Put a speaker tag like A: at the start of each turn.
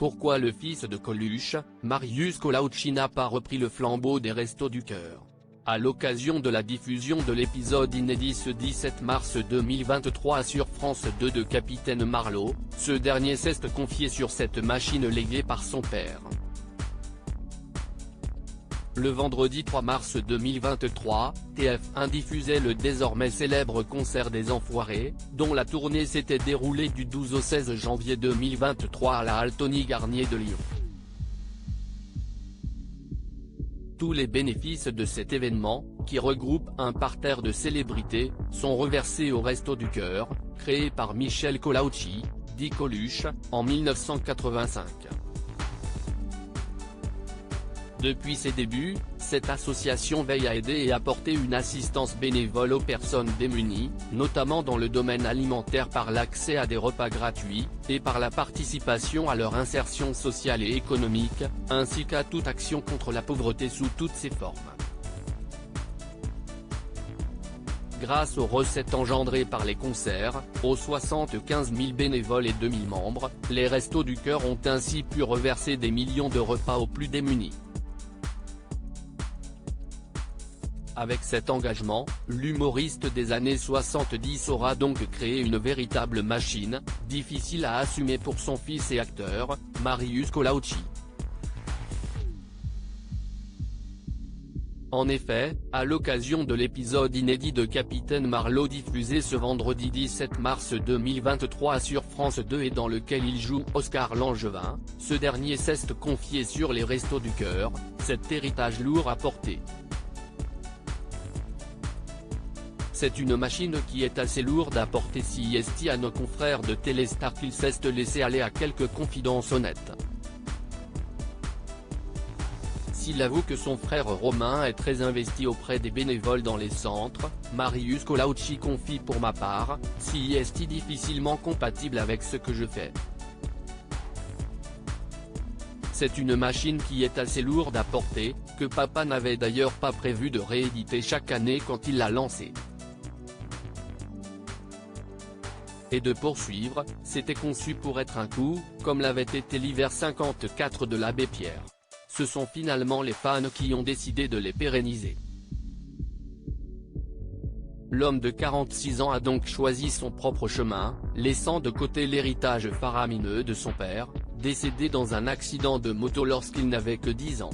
A: Pourquoi le fils de Coluche, Marius Collaochi n'a pas repris le flambeau des Restos du Cœur? À l'occasion de la diffusion de l'épisode inédit ce 17 mars 2023 sur France 2 de Capitaine Marlowe, ce dernier s'est confié sur cette machine léguée par son père. Le vendredi 3 mars 2023, TF1 diffusait le désormais célèbre concert des Enfoirés, dont la tournée s'était déroulée du 12 au 16 janvier 2023 à la halle Tony Garnier de Lyon. Tous les bénéfices de cet événement, qui regroupe un parterre de célébrités, sont reversés au Restos du Cœur, créé par Michel Collaochi, dit Coluche, en 1985. Depuis ses débuts, cette association veille à aider et apporter une assistance bénévole aux personnes démunies, notamment dans le domaine alimentaire par l'accès à des repas gratuits, et par la participation à leur insertion sociale et économique, ainsi qu'à toute action contre la pauvreté sous toutes ses formes. Grâce aux recettes engendrées par les concerts, aux 75 000 bénévoles et 2 000 membres, les Restos du Cœur ont ainsi pu reverser des millions de repas aux plus démunis. Avec cet engagement, l'humoriste des années 70 aura donc créé une véritable machine, difficile à assumer pour son fils et acteur, Marius Collaochi. En effet, à l'occasion de l'épisode inédit de Capitaine Marlowe diffusé ce vendredi 17 mars 2023 sur France 2 et dans lequel il joue Oscar Langevin, ce dernier s'est confié sur les Restos du Cœur, cet héritage lourd à porter. C'est une machine qui est assez lourde à porter, si est à nos confrères de Téléstar qu'il s'est laissé aller à quelques confidences honnêtes. S'il avoue que son frère Romain est très investi auprès des bénévoles dans les centres, Marius Collaochi confie pour ma part, si est difficilement compatible avec ce que je fais. C'est une machine qui est assez lourde à porter, que papa n'avait d'ailleurs pas prévu de rééditer chaque année quand il l'a lancée. Et de poursuivre, c'était conçu pour être un coup, comme l'avait été l'hiver 54 de l'Abbé Pierre. Ce sont finalement les fans qui ont décidé de les pérenniser. L'homme de 46 ans a donc choisi son propre chemin, laissant de côté l'héritage faramineux de son père, décédé dans un accident de moto lorsqu'il n'avait que 10 ans.